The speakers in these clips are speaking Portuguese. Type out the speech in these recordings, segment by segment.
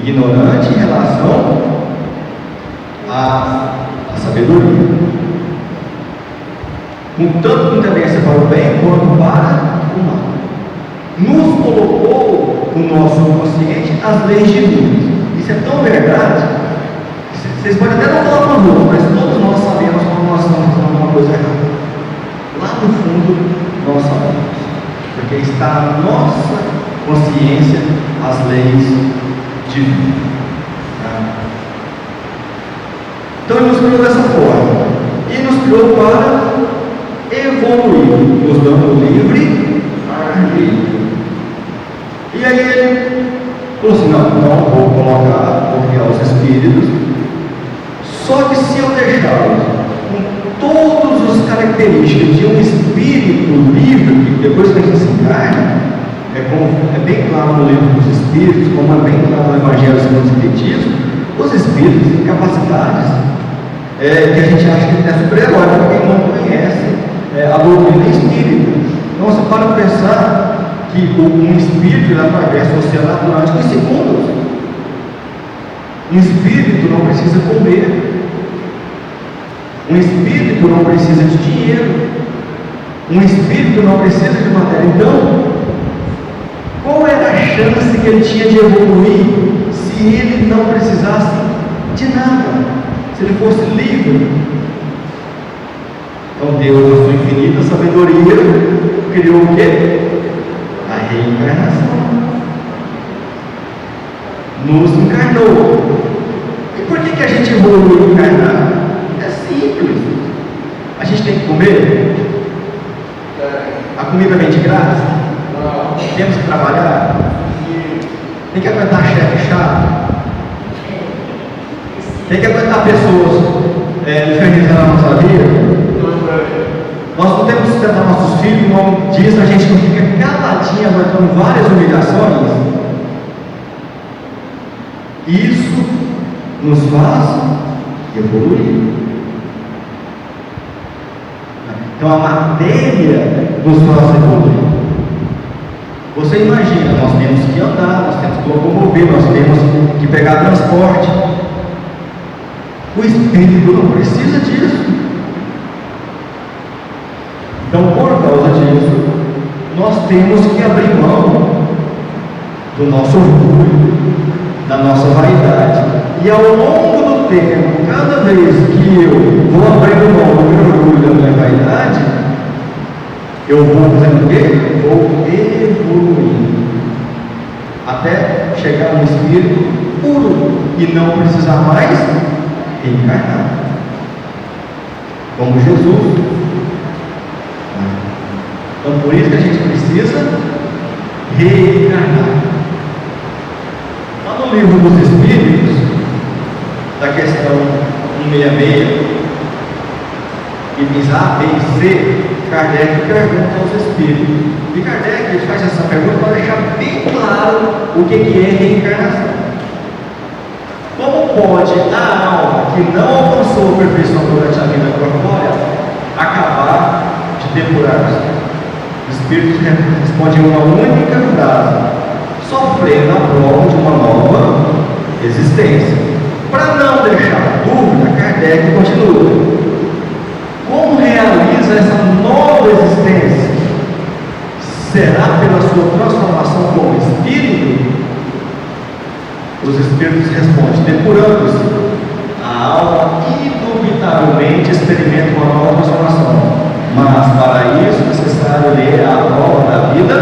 ignorante em relação à sabedoria, tanto com tendência para o bem quanto para o mal. Nos colocou no nosso consciente as leis divinas. Isso é tão verdade, vocês podem até não falar com nós, mas todos nós sabemos quando nós estamos fazendo alguma coisa errada. Lá no fundo, nós sabemos, porque está na nossa consciência as leis divinas. Então Ele nos criou dessa forma, e nos criou para evoluir, nos dando livre arbítrio. E aí Ele falou assim: não vou criar os espíritos, só que se eu deixá-los com todas as características de um espírito livre, que depois que a gente se encarna, é bem claro no livro dos Espíritos, como é bem claro no Evangelho segundo o Espiritismo, os espíritos têm capacidades que a gente acha que é super-herói para quem não conhece a doutrina espírita. Então você para pensar que um espírito atravessa o oceano Atlântico em segundos. Um espírito não precisa comer, um espírito não precisa de dinheiro, um espírito não precisa de matéria. Então, qual era a chance que ele tinha de evoluir se ele não precisasse de nada? Se ele fosse livre? Então Deus, na sua infinita sabedoria, criou o quê? A reencarnação. Nos encarnou. E por que a gente evolui encarnado? É simples. A gente tem que comer? A comida vem de graça? Temos que trabalhar? Tem que aguentar chefe chato? Tem que aguentar pessoas infernizando a nossa vida? Nós não temos que sustentar nossos filhos, não diz a gente não fica caladinho aguentando várias humilhações. Isso nos faz evoluir. Então a matéria nos faz evoluir. Você imagina, nós temos que andar, nós temos que locomover, nós temos que pegar transporte. O espírito não precisa disso. Então, por causa disso, nós temos que abrir mão do nosso orgulho, da nossa vaidade. E ao longo do tempo, cada vez que eu vou abrindo mão do meu orgulho e da minha vaidade, eu vou fazendo o quê? Vou evoluindo até chegar no espírito puro e não precisar mais reencarnar, como Jesus. Então por isso que a gente precisa reencarnar. Lá no livro dos Espíritos, da questão 166, itens A, B e C, Kardec pergunta aos espíritos. E Kardec faz essa pergunta para deixar bem claro o que é reencarnação. Como pode a alma que não alcançou a perfeição durante a vida corpórea acabar de depurar-se? Os espíritos respondem uma única frase: sofrendo a prova de uma nova existência. Para não deixar dúvida, Kardec continua: como realiza essa nova existência? Será pela sua transformação como espírito? Os espíritos respondem: depurando-se, a alma indubitavelmente experimenta uma nova transformação, mas para isso é necessário ler a prova da vida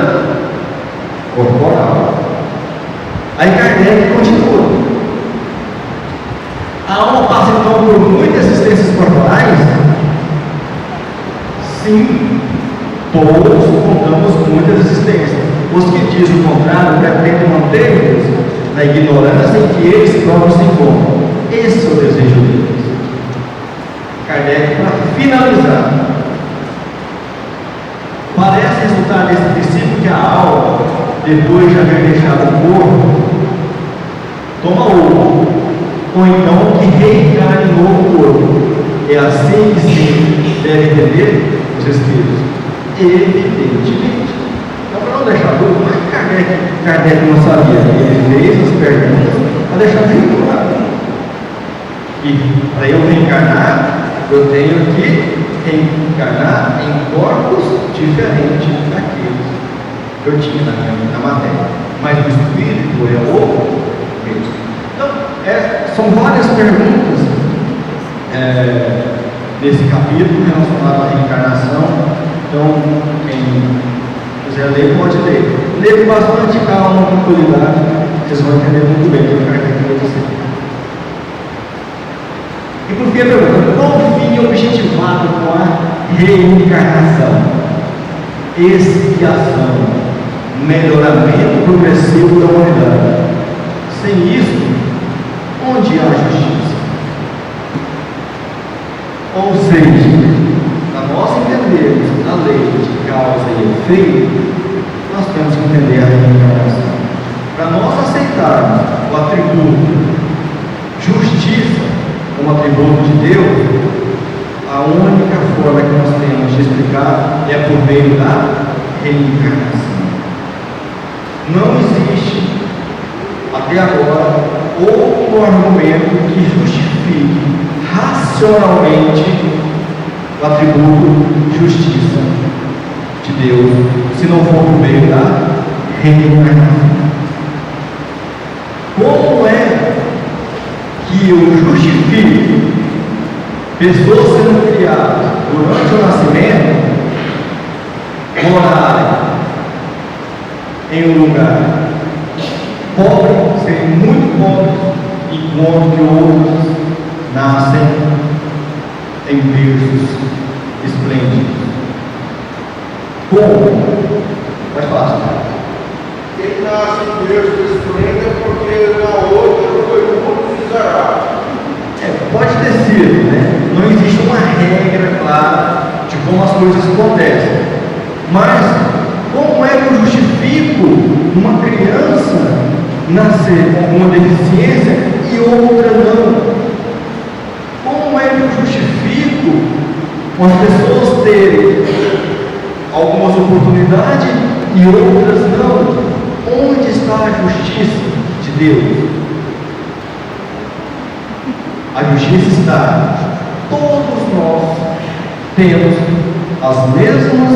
corporal. Aí Kardec continua: a alma passa então por muitas existências corporais? Sim, todos contamos muitas existências. Os que dizem o contrário pretendem manter-nos na ignorância em que eles próprios se encontram. Esse é o desejo deles. Kardec, para finalizar, parece resultar desse princípio que a alma, depois de haver deixado o corpo, toma outro, ou então que reencarne no novo corpo. É assim que se deve entender os espíritos? Evidentemente. Então, para não deixar dúvida, não é que Kardec não sabia, ele fez as perguntas para que para eu reencarnar, eu tenho que reencarnar em corpos diferentes daqueles que eu tinha na matéria. Mas o espírito é o mesmo. Então, são várias perguntas nesse capítulo relacionado à reencarnação. Então, quem quiser ler, pode ler. Ler com bastante calma, com tranquilidade, vocês vão entender muito bem o que eu quero dizer. E por fim a pergunta: qual o fim objetivado com a reencarnação? Expiação, melhoramento progressivo da humanidade. Sem isso, onde há justiça? Ou seja, para nós entendermos a lei de causa e efeito, nós temos que entender a reencarnação. Para nós aceitarmos o atributo justiça como atributo de Deus, a única forma que nós temos de explicar é por meio da reencarnação. Não existe, até agora, outro argumento que justifique racionalmente o atributo justiça de Deus, se não for por meio da reencarnação. Como é que eu justifico pessoas sendo criadas durante o nascimento morarem em um lugar pobre, serem muito pobres, enquanto que outros nascem em berços esplêndidos? Como? Mais fácil. Quem nasce em berço esplêndido é porque na outra foi muito miserável. Pode ter sido, né? Não existe uma regra clara de como as coisas acontecem. Mas, como é que eu justifico uma criança nascer com uma deficiência e outra não? Como é que eu justifico as pessoas terem algumas oportunidades e outras não? Onde está a justiça de Deus? A justiça está: todos nós temos as mesmas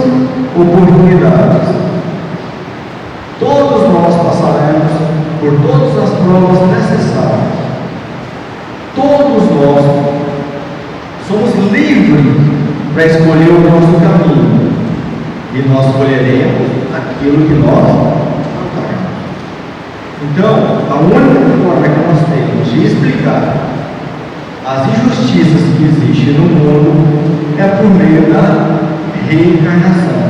oportunidades. Todos nós passaremos por todas as provas necessárias. Todos nós somos livres para escolher o nosso caminho, e nós escolheremos aquilo que nós plantarmos. Então, a única forma que nós temos de explicar as injustiças que existem no mundo é por meio da reencarnação.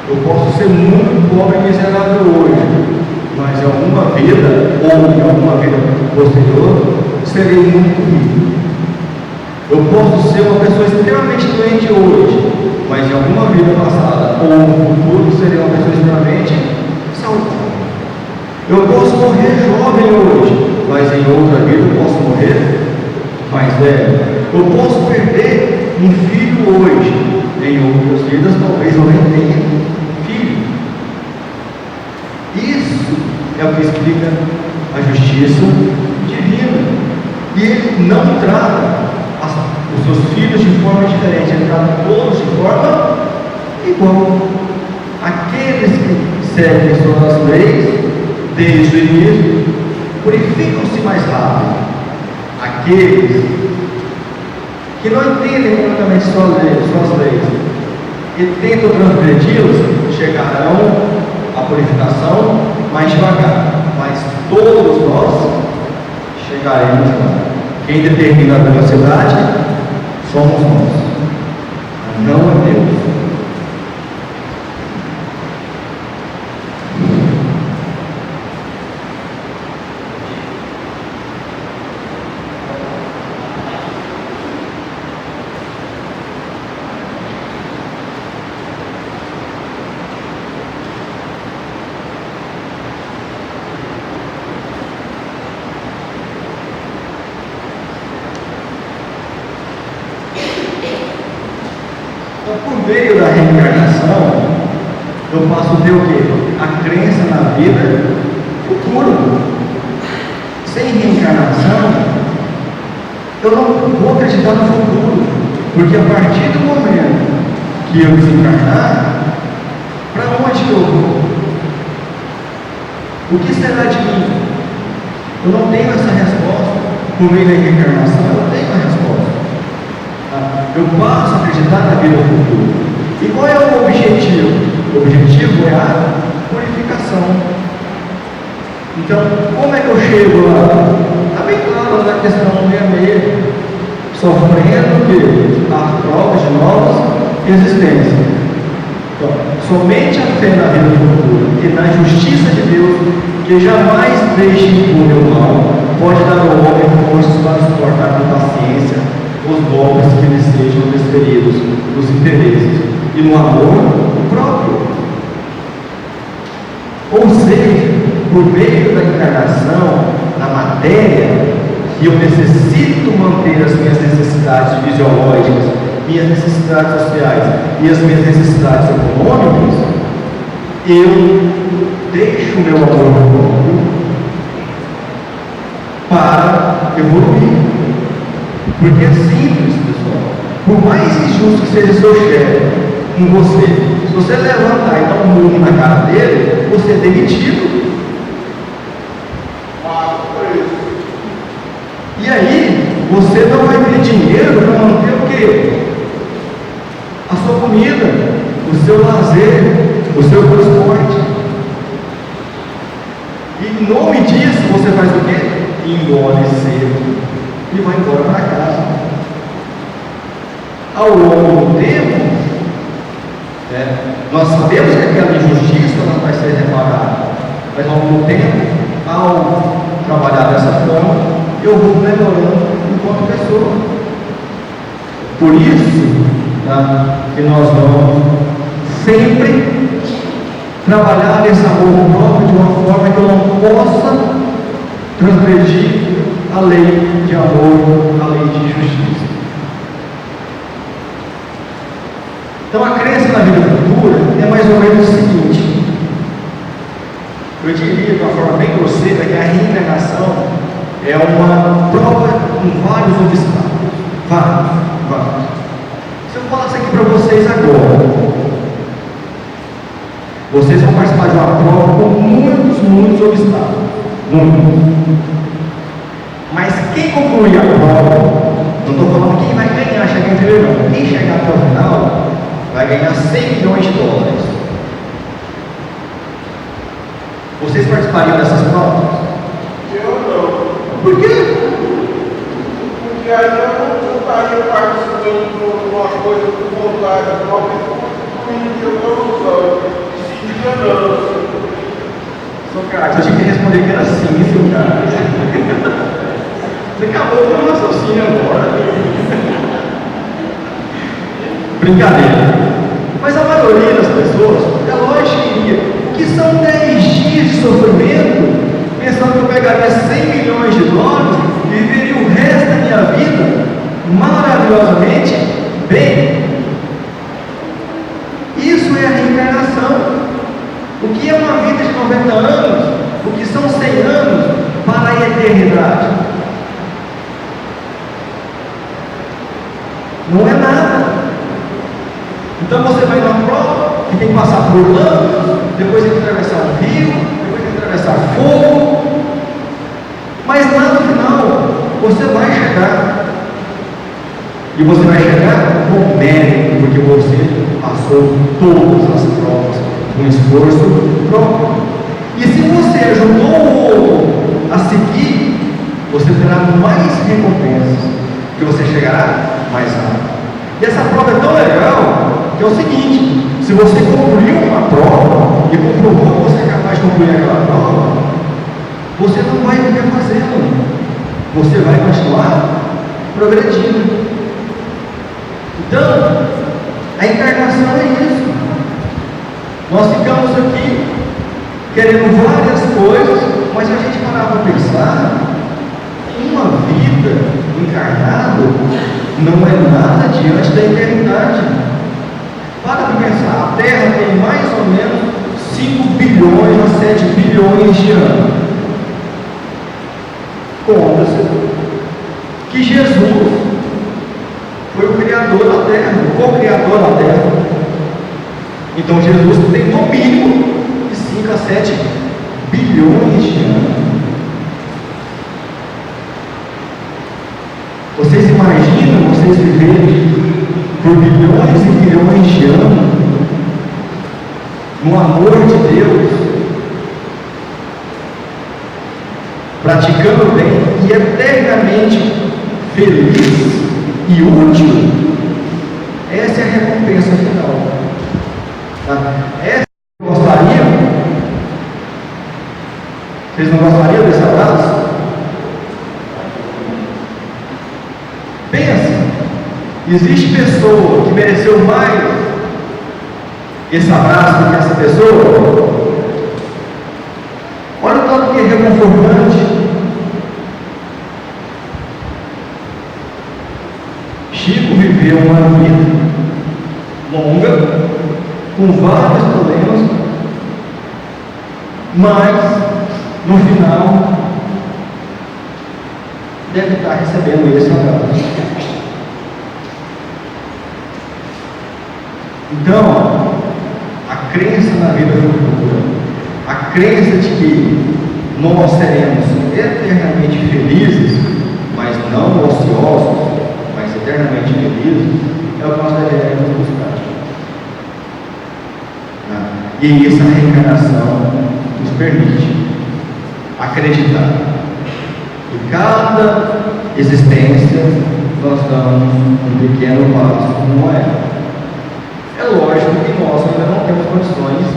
Eu posso ser muito pobre e miserável hoje, mas em alguma vida, ou em alguma vida posterior, serei muito rico. Eu posso ser uma pessoa extremamente doente hoje, mas em alguma vida passada, ou no futuro, serei uma pessoa extremamente saudável. Eu posso morrer jovem hoje, mas em outra vida eu posso morrer mais velho. Eu posso perder um filho hoje, em outras vidas talvez eu nem tenha filho. Isso é o que explica a justiça divina. E ele não trata os seus filhos de forma diferente, ele trata todos de forma igual. Aqueles que seguem suas leis desde o início purificam-se mais rápido. Aqueles que não entendem completamente suas leis e tentam transgredi-las chegarão à purificação mais devagar, mas todos nós chegaremos lá. Quem determina a velocidade somos nós, não é Deus. Por meio da reencarnação, eu passo a ter o quê? A crença na vida futura. Sem reencarnação, eu não vou acreditar no futuro, porque a partir do momento que eu desencarnar, para onde que eu vou? O que será de mim? Eu não tenho essa resposta. Por meio da reencarnação, eu não tenho a resposta. Eu passo a acreditar na vida futura. E qual é o objetivo? O objetivo é a purificação. Então, como é que eu chego lá? Está bem claro na questão 66, sofrendo que as provas de novas existências. Então, somente a fé na vida futura e na justiça de Deus, que jamais deixe impune o mal, pode dar ao homem forças para suportar com paciência os golpes que lhe sejam desferidos nos interesses e no amor próprio. Ou seja, por meio da encarnação na matéria, que eu necessito manter as minhas necessidades fisiológicas, minhas necessidades sociais e as minhas necessidades econômicas, eu deixo o meu amor próprio para evoluir. Porque é simples, pessoal. Por mais injusto que seja seu chefe com você, se você levantar e dar um murro na cara dele, você é demitido. E aí, você não vai ter dinheiro para manter o quê? A sua comida, o seu lazer, o seu transporte. E em nome disso, você faz o quê? Engole cedo e vai embora para casa. Ao longo do tempo, nós sabemos que aquela injustiça não vai ser reparada, mas ao longo do tempo, ao trabalhar dessa forma, eu vou melhorando enquanto pessoa. Por isso, que nós vamos sempre trabalhar esse amor próprio de uma forma que eu não possa transgredir a lei de amor, a lei de justiça. Então a crença na vida futura é mais ou menos o seguinte: eu diria de uma forma bem grosseira que a reencarnação é uma prova com vários obstáculos. Vários. Se eu falasse aqui para vocês agora, vocês vão participar de uma prova com muitos obstáculos. Muitos. Mas quem concluir a prova, não estou falando quem vai ganhar, chegar em primeiro não. Quem chegar até o final, vai ganhar 100 milhões de dólares. Vocês participariam dessas provas? Eu não. Por quê? Porque aí eu não estaria participando de uma coisa com vontade própria, com ilusão, se enganando. Socrates, eu tinha que responder que era sim, seu cara. Você acabou com o raciocínio agora. Brincadeira. Mas a maioria das pessoas, é lógico que iria. O que são 10 dias de sofrimento, pensando que eu pegaria 100 milhões de dólares e viveria o resto da minha vida maravilhosamente bem. Isso é a reencarnação. O que é uma vida de 90 anos? O que são 100 anos para a eternidade? Não é nada. Então você vai numa prova que tem que passar por lâmpadas, depois tem que atravessar um rio, depois tem que atravessar fogo, mas lá no final você vai chegar. E você vai chegar com mérito, porque você passou todas as provas com esforço próprio. E se você ajudou o outro a seguir, você terá mais recompensas, que você chegará mais rápido. E essa prova é tão legal que é o seguinte: se você concluiu uma prova e comprovou que você é capaz de concluir aquela prova, você não vai ficar fazendo, você vai continuar progredindo. Então, a encarnação é isso. Nós ficamos aqui querendo várias coisas, mas se a gente parar para pensar, uma vida encarnada não é nada diante da eternidade. Para pensar, a Terra tem mais ou menos 5 bilhões a 7 bilhões de anos. Conta-se que que Jesus foi o Criador da Terra, o co-criador da Terra. Então Jesus tem no mínimo de 5 a 7 bilhões de anos. Vocês imaginam vocês viverem por bilhões e bilhões de anos no amor de Deus, praticando bem e eternamente feliz e útil? Essa é a recompensa final. Essa vocês gostariam? Vocês não gostariam desse abraço? Pensa, existe pessoa que mereceu mais esse abraço do que essa pessoa? Olha o tanto que é reconfortante. Chico viveu uma vida longa, com vários problemas, mas no final deve estar recebendo esse abraço. Então, a crença na vida futura, a crença de que nós seremos eternamente felizes, mas não ociosos, mas eternamente felizes, é o que nós devemos buscar. E essa reencarnação nos permite acreditar que cada existência nós damos um pequeno passo como é. É lógico que nós ainda não temos condições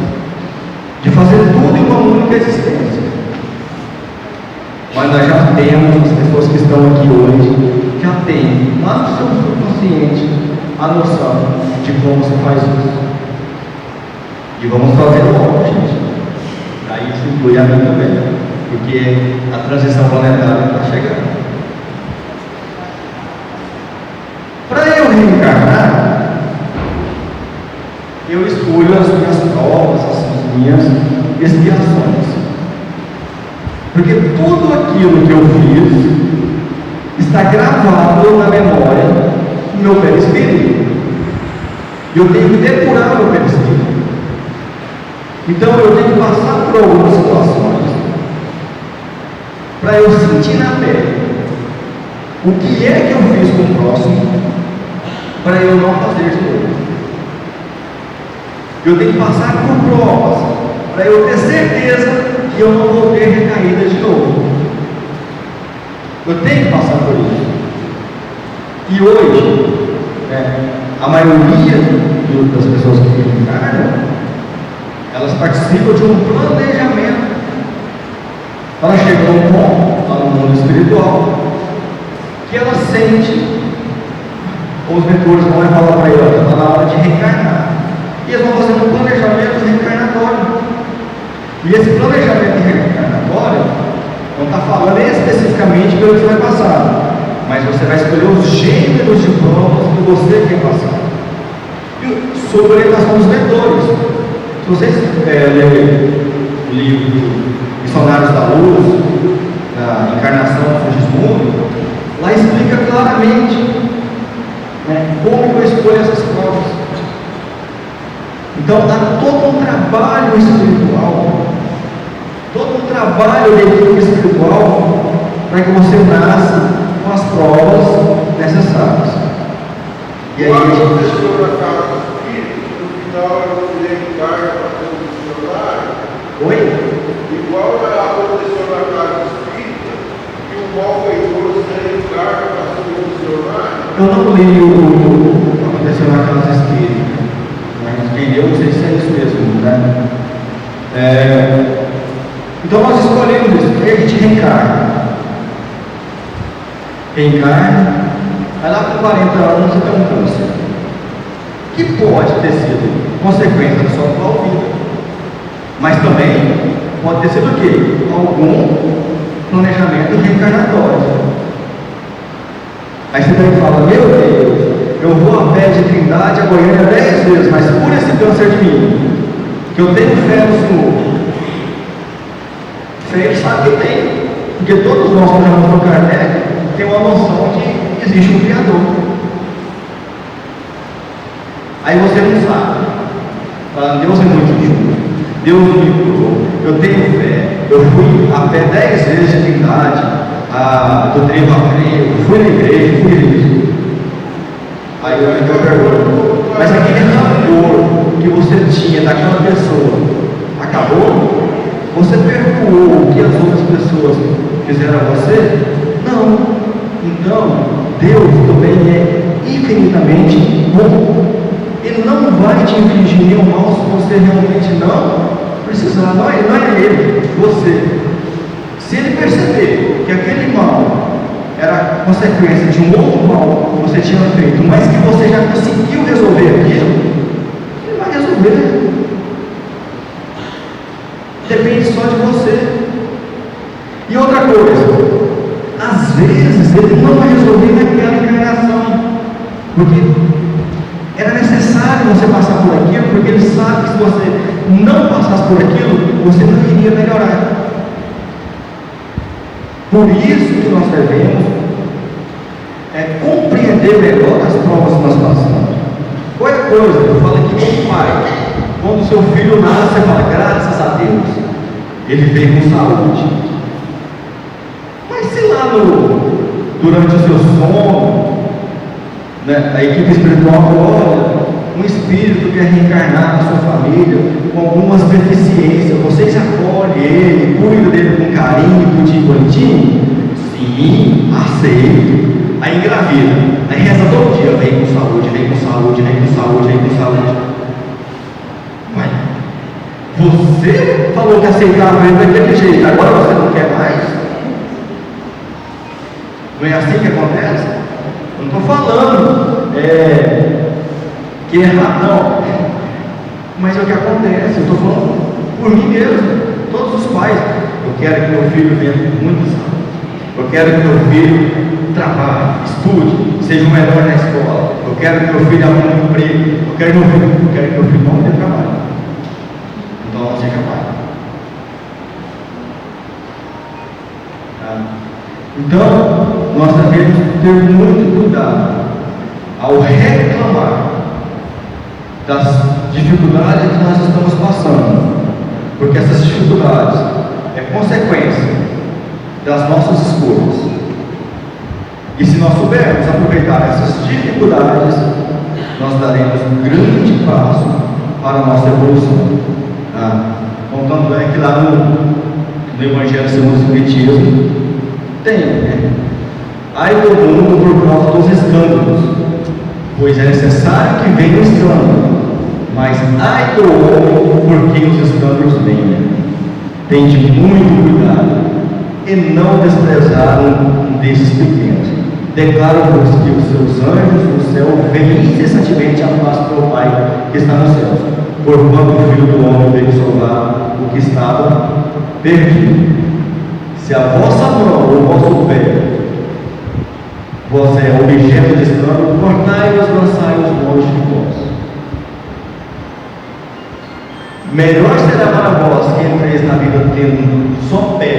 de fazer tudo em uma única existência. Mas nós já temos, as pessoas que estão aqui hoje, já têm lá no seu subconsciente a noção de como se faz isso. E vamos fazer logo, gente. Aí isso inclui a mim também, porque a transição planetária está chegando. Para eu reencarnar, eu escolho as minhas provas, as minhas expiações. Porque tudo aquilo que eu fiz está gravado na memória do meu perispírito. E eu tenho que depurar meu perispírito. Então eu tenho que passar por algumas situações para eu sentir na pele o que é que eu fiz com o próximo para eu não fazer de novo. Eu tenho que passar por provas para eu ter certeza que eu não vou ter recaída de novo. Eu tenho que passar por isso. E hoje, a maioria das pessoas que reencarnam, elas participam de um planejamento. Ela chega a um ponto, lá no mundo espiritual, que ela sente, os mentores vão falar para ela, está na hora de reencarnar. E eles vão fazer um planejamento reencarnatório. E esse planejamento reencarnatório não está falando especificamente pelo que você vai passar, mas você vai escolher os gêneros de provas que você quer passar. E sob orientação dos mentores. Se vocês lerem o livro Missionários da Luz, na Encarnação do Fugismundo, lá explica claramente como eu escolho essas provas. Então há todo um trabalho espiritual, todo um trabalho de equipe espiritual para que você nasça com as provas necessárias. E aí a gente... Igual aconteceu na casa espírita, que o malfeitor se reencarna para ser funcionário. Eu não li o que aconteceu na casa espírita, mas quem leu, não sei se é isso mesmo, né? Então nós escolhemos isso, aí a gente reencarna. Reencarna, vai lá com 40 anos e tem um câncer. Que pode ter sido consequência da sua atual vida. Mas também pode ter sido o quê? Algum planejamento reencarnatório. Aí você daí fala, meu Deus, eu vou a pé de Trindade a Goiânia 10 vezes, mas por esse câncer de mim, que eu tenho fé no Senhor. Você sabe que tem, porque todos nós, como já mostrou Kardec, tem uma noção de existe um Criador. Aí você não sabe. Fala, Deus é muito justo. Deus me curou. Eu tenho fé. Eu fui a pé 10 vezes de Trindade, do trevo a trevo, fui na igreja, fui isso. Aí eu pergunto, mas aquele rancor que você tinha daquela pessoa acabou? Você perdoou o que as outras pessoas fizeram a você? Não. Então, Deus também é infinitamente bom. Ele não vai te infligir nenhum mal se você realmente não precisar. Não é ele, você. Se ele perceber que aquele mal era consequência de um outro mal que você tinha feito, mas que você já conseguiu resolver aquilo, ele vai resolver. Depende só de você. E outra coisa, às vezes ele não vai resolver naquela encarnação, porque era necessário você passar por aquilo, porque ele sabe que se você não passasse por aquilo, você não iria melhorar. Por isso que nós devemos compreender melhor as provas que nós passamos. Outra coisa, eu falo aqui como pai, quando o seu filho nasce, você fala, graças a Deus, ele veio com saúde. Mas se lá durante o seu sono, né, a equipe espiritual olha, um espírito quer reencarnar na sua família com algumas deficiências, vocês acolhem ele, cuidam dele com carinho, bonitinho, bonitinho? Sim, aceito. Aí engravida, aí reza todo dia, vem com saúde, vem com saúde, vem com saúde, vem com saúde. Mas você falou que aceitava ele daquele jeito, agora você não quer mais? Não é assim que acontece? Eu não estou falando que é errado, não. Mas é o que acontece, eu estou falando por mim mesmo, todos os pais. Eu quero que meu filho venha com muita saúde. Eu quero que meu filho trabalhe, estude, seja o melhor na escola. Eu quero que meu filho arrume um emprego. Eu quero que meu filho não tenha trabalho. Então não seja pai. Então, nós devemos ter muito cuidado ao reclamar das dificuldades que nós estamos passando, porque essas dificuldades é consequência das nossas escolhas. E se nós soubermos aproveitar essas dificuldades, nós daremos um grande passo para a nossa evolução. Tanto é que lá no Evangelho segundo o Espiritismo tem, ai do mundo por causa dos escândalos, pois é necessário que venha o escândalo, mas ai do homem por quem os escândalos venham. Tende muito cuidado e não desprezar um desses pequenos. Declaro-vos que os seus anjos no céu vêm incessantemente à paz do Pai que está nos céus, porquanto o Filho do Homem veio salvar o que estava perdido. Se a vossa mão ou o vosso pé vos é objeto de escândalo, cortai-os, lançai-os longe de vós. Melhor será para vós que entreis na vida tendo um só pé,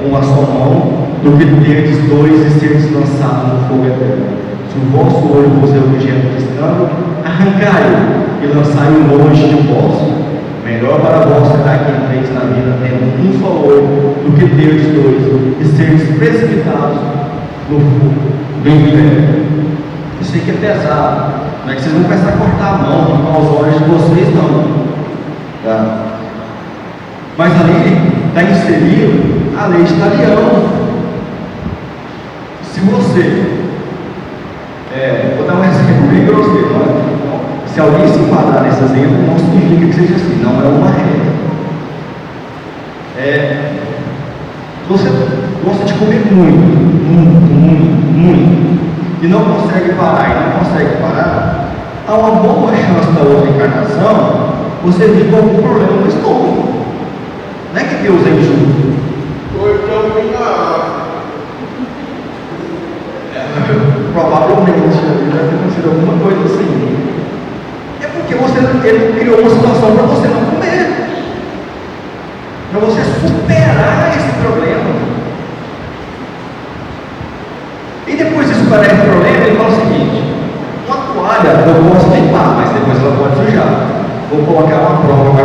uma só mão, do que terdes dois e seres lançados no fogo eterno. Se o vosso olho vos é objeto de escândalo, arrancai-o e lançai-o longe de vós. Melhor para vós será que entreis na vida tendo um só olho, do que terdes dois e seres precipitados no fogo do inferno. Eu sei que é pesado, não é que vocês vão começar a cortar a mão, arrancar os olhos de vocês, não. Mas ali está inserido a lei de Talião. Se você, vou dar um exemplo bem grosseiro, se alguém se enquadrar nesse exemplo, não significa que seja assim, não é uma regra. Você gosta de comer muito, e não consegue parar, há uma boa chance da outra encarnação você vir com algum problema no estômago. Não é que Deus é injusto. Ou então Provavelmente deve ter acontecido alguma coisa assim. É porque ele criou uma situação para você não comer, para você superar esse problema. E depois isso esclarece o problema, ele fala o seguinte: uma toalha eu posso limpar, mas depois ela pode sujar. Vou colocar uma prova